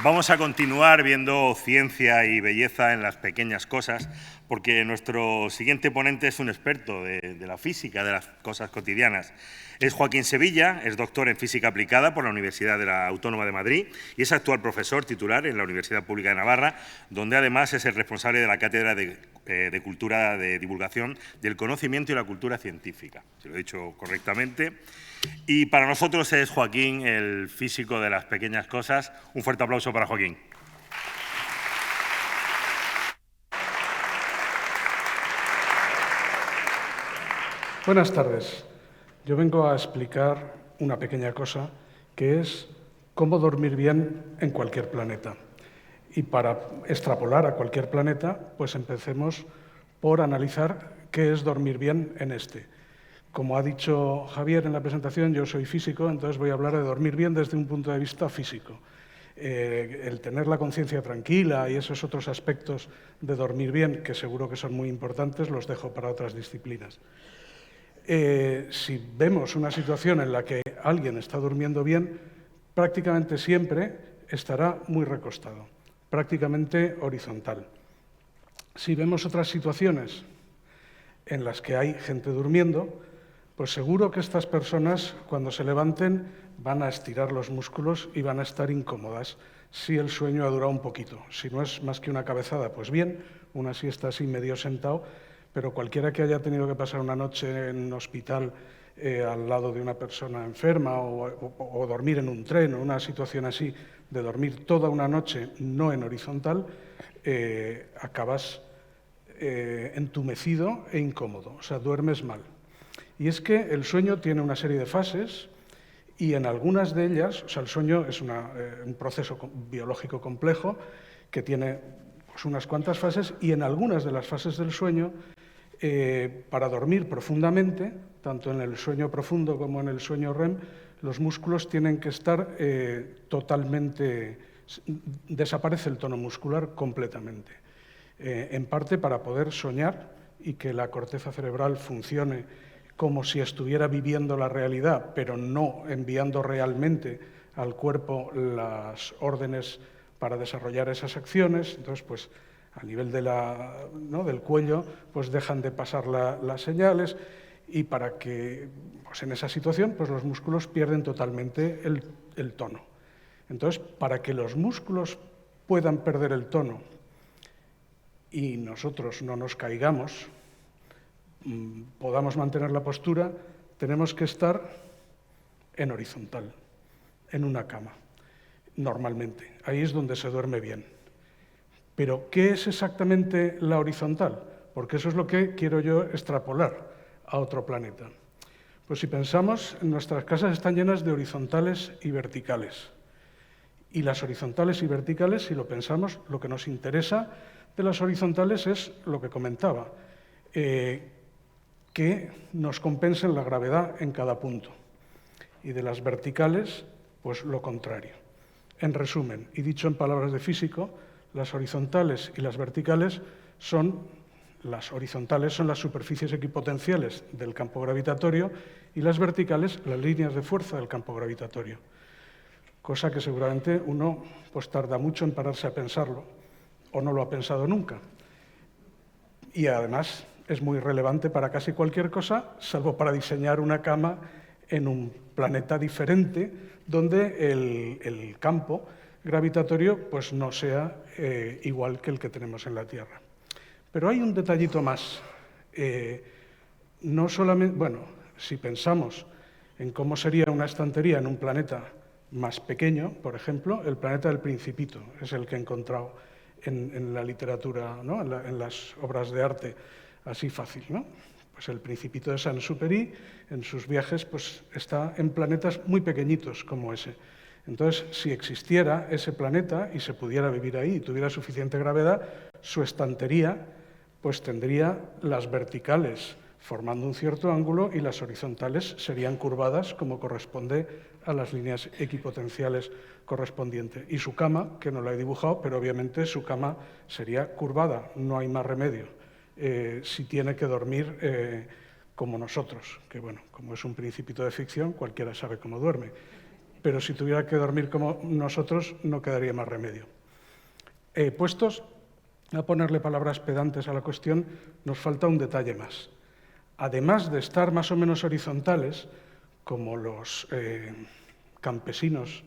Vamos a continuar viendo ciencia y belleza en las pequeñas cosas, porque nuestro siguiente ponente es un experto de la física, de las cosas cotidianas. Es Joaquín Sevilla, es doctor en Física Aplicada por la Universidad de la Autónoma de Madrid y es actual profesor titular en la Universidad Pública de Navarra, donde además es el responsable de la Cátedra de Cultura de Divulgación del Conocimiento y la Cultura Científica, si lo he dicho correctamente. Y para nosotros es Joaquín, el físico de las pequeñas cosas. Un fuerte aplauso para Joaquín. Buenas tardes. Yo vengo a explicar una pequeña cosa que es cómo dormir bien en cualquier planeta. Y para extrapolar a cualquier planeta, pues empecemos por analizar qué es dormir bien en este. Como ha dicho Javier en la presentación, yo soy físico, entonces voy a hablar de dormir bien desde un punto de vista físico. El tener la conciencia tranquila y esos otros aspectos de dormir bien, que seguro que son muy importantes, los dejo para otras disciplinas. Si vemos una situación en la que alguien está durmiendo bien, prácticamente siempre estará muy recostado, prácticamente horizontal. Si vemos otras situaciones en las que hay gente durmiendo, pues seguro que estas personas, cuando se levanten, van a estirar los músculos y van a estar incómodas si el sueño ha durado un poquito. Si no es más que una cabezada, pues bien, una siesta así medio sentado, pero cualquiera que haya tenido que pasar una noche en un hospital al lado de una persona enferma o dormir en un tren o una situación así, de dormir toda una noche no en horizontal, acabas entumecido e incómodo, o sea, duermes mal. Y es que el sueño tiene una serie de fases y en algunas de ellas, o sea, el sueño es un proceso biológico complejo que tiene pues, unas cuantas fases y en algunas de las fases del sueño, para dormir profundamente, tanto en el sueño profundo como en el sueño REM, los músculos tienen que estar totalmente, desaparece el tono muscular completamente. En parte para poder soñar y que la corteza cerebral funcione como si estuviera viviendo la realidad, pero no enviando realmente al cuerpo las órdenes para desarrollar esas acciones. Entonces, pues, a nivel de del cuello, pues dejan de pasar las señales y para que, pues en esa situación, pues los músculos pierden totalmente el tono. Entonces, para que los músculos puedan perder el tono y nosotros no nos caigamos, podamos mantener la postura, tenemos que estar en horizontal, en una cama, normalmente. Ahí es donde se duerme bien. Pero, ¿qué es exactamente la horizontal? Porque eso es lo que quiero yo extrapolar a otro planeta. Pues si pensamos, nuestras casas están llenas de horizontales y verticales. Y las horizontales y verticales, si lo pensamos, lo que nos interesa de las horizontales es lo que comentaba, que nos compensen la gravedad en cada punto. Y de las verticales, pues lo contrario. En resumen, y dicho en palabras de físico, las horizontales y las verticales las horizontales son las superficies equipotenciales del campo gravitatorio y las verticales las líneas de fuerza del campo gravitatorio. Cosa que seguramente uno pues, tarda mucho en pararse a pensarlo o no lo ha pensado nunca. Y además es muy relevante para casi cualquier cosa, salvo para diseñar una cama en un planeta diferente donde el campo gravitatorio pues, no sea igual que el que tenemos en la Tierra. Pero hay un detallito más. No solamente, bueno, si pensamos en cómo sería una estantería en un planeta más pequeño, por ejemplo, el planeta del Principito es el que he encontrado en la literatura, ¿no? en las obras de arte, así fácil, ¿no? Pues el Principito de Saint-Exupéry, en sus viajes, pues está en planetas muy pequeñitos como ese. Entonces, si existiera ese planeta y se pudiera vivir ahí y tuviera suficiente gravedad, su estantería pues tendría las verticales formando un cierto ángulo y las horizontales serían curvadas como corresponde a las líneas equipotenciales correspondientes. Y su cama, que no la he dibujado, pero obviamente su cama sería curvada, no hay más remedio. Si tiene que dormir como nosotros, que bueno, como es un principito de ficción, cualquiera sabe cómo duerme. pero si tuviera que dormir como nosotros, no quedaría más remedio. Puestos a ponerle palabras pedantes a la cuestión, nos falta un detalle más. Además de estar más o menos horizontales, como los campesinos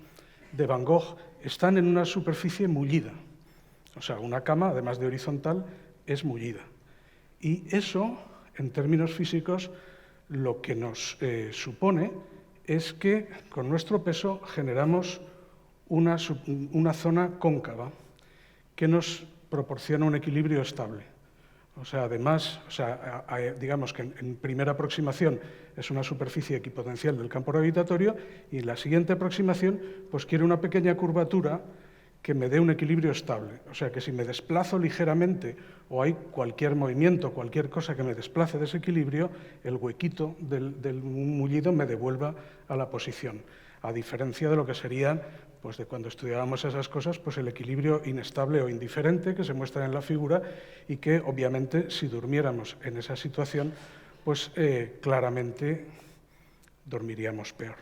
de Van Gogh, están en una superficie mullida. O sea, una cama, además de horizontal, es mullida. Y eso, en términos físicos, lo que nos supone es que con nuestro peso generamos una zona cóncava que nos proporciona un equilibrio estable. O sea, además, digamos que en primera aproximación es una superficie equipotencial del campo gravitatorio y en la siguiente aproximación pues quiere una pequeña curvatura que me dé un equilibrio estable. O sea, que si me desplazo ligeramente o hay cualquier movimiento, cualquier cosa que me desplace de ese equilibrio, el huequito del mullido me devuelva a la posición. A diferencia de lo que serían, pues de cuando estudiábamos esas cosas, pues el equilibrio inestable o indiferente que se muestra en la figura y que, obviamente, si durmiéramos en esa situación, pues claramente dormiríamos peor.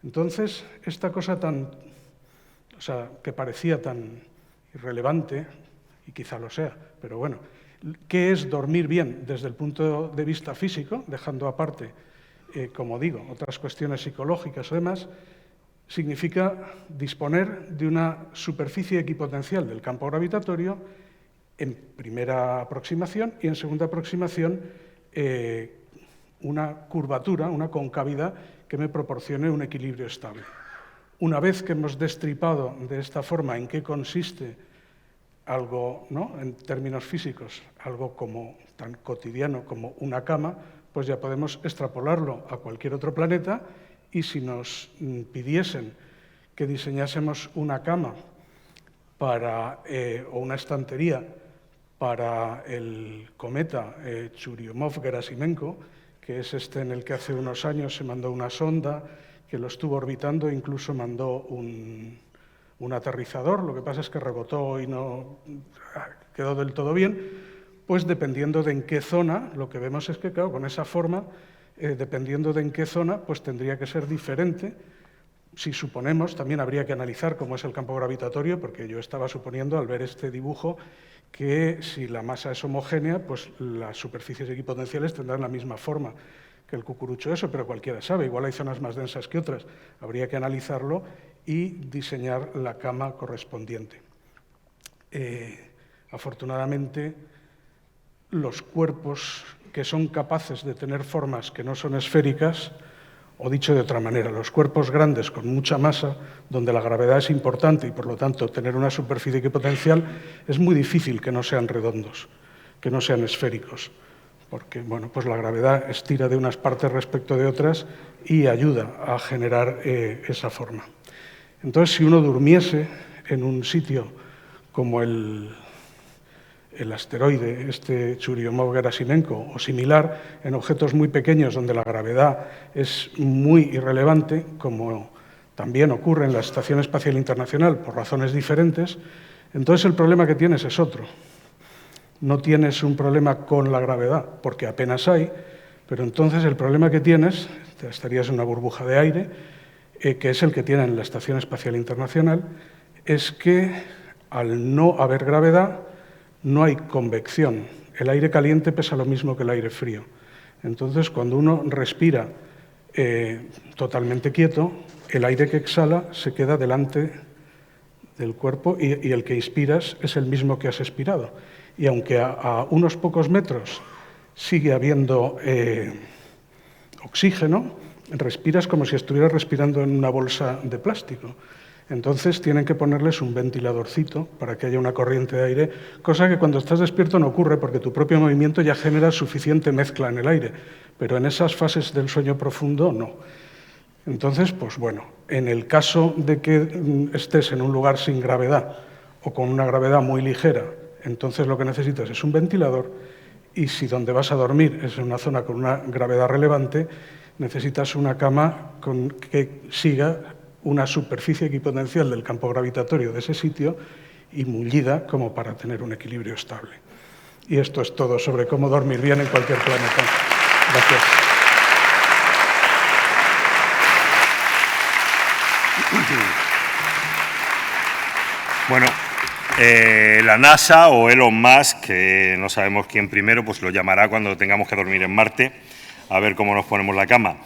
Entonces, esta cosa que parecía tan irrelevante, y quizá lo sea, pero bueno, ¿qué es dormir bien desde el punto de vista físico, dejando aparte, como digo, otras cuestiones psicológicas o demás? Significa disponer de una superficie equipotencial del campo gravitatorio en primera aproximación y en segunda aproximación una curvatura, una concavidad que me proporcione un equilibrio estable. Una vez que hemos destripado de esta forma en qué consiste algo, ¿no?, en términos físicos, algo tan cotidiano como una cama, pues ya podemos extrapolarlo a cualquier otro planeta. Y si nos pidiesen que diseñásemos una cama o una estantería para el cometa Churyumov-Gerasimenko, que es este en el que hace unos años se mandó una sonda que lo estuvo orbitando e incluso mandó un aterrizador, lo que pasa es que rebotó y no quedó del todo bien, pues dependiendo de en qué zona, lo que vemos es que, claro, con esa forma, dependiendo de en qué zona, pues tendría que ser diferente. Si suponemos, también habría que analizar cómo es el campo gravitatorio, porque yo estaba suponiendo al ver este dibujo que si la masa es homogénea, pues las superficies equipotenciales tendrán la misma forma que el cucurucho eso, pero cualquiera sabe, igual hay zonas más densas que otras. Habría que analizarlo y diseñar la cama correspondiente. Afortunadamente, los cuerpos que son capaces de tener formas que no son esféricas, o dicho de otra manera, los cuerpos grandes con mucha masa, donde la gravedad es importante y por lo tanto tener una superficie equipotencial, es muy difícil que no sean redondos, que no sean esféricos, porque bueno, pues la gravedad estira de unas partes respecto de otras y ayuda a generar esa forma. Entonces, si uno durmiese en un sitio como el asteroide, Churyumov-Gerasimenko, o similar, en objetos muy pequeños donde la gravedad es muy irrelevante, como también ocurre en la Estación Espacial Internacional por razones diferentes, entonces el problema que tienes es otro. No tienes un problema con la gravedad, porque apenas hay, pero entonces el problema que tienes, estarías en una burbuja de aire, que es el que tiene en la Estación Espacial Internacional, es que al no haber gravedad, no hay convección. El aire caliente pesa lo mismo que el aire frío. Entonces, cuando uno respira totalmente quieto, el aire que exhala se queda delante del cuerpo y el que inspiras es el mismo que has expirado. Y aunque a unos pocos metros sigue habiendo oxígeno, respiras como si estuvieras respirando en una bolsa de plástico. Entonces tienen que ponerles un ventiladorcito para que haya una corriente de aire, cosa que cuando estás despierto no ocurre porque tu propio movimiento ya genera suficiente mezcla en el aire, pero en esas fases del sueño profundo no. Entonces, pues bueno, en el caso de que estés en un lugar sin gravedad o con una gravedad muy ligera, entonces lo que necesitas es un ventilador, y si donde vas a dormir es en una zona con una gravedad relevante, necesitas una cama que siga una superficie equipotencial del campo gravitatorio de ese sitio y mullida como para tener un equilibrio estable. Y esto es todo sobre cómo dormir bien en cualquier planeta. Gracias. Bueno, la NASA o Elon Musk, que no sabemos quién primero, pues lo llamará cuando tengamos que dormir en Marte, a ver cómo nos ponemos la cama.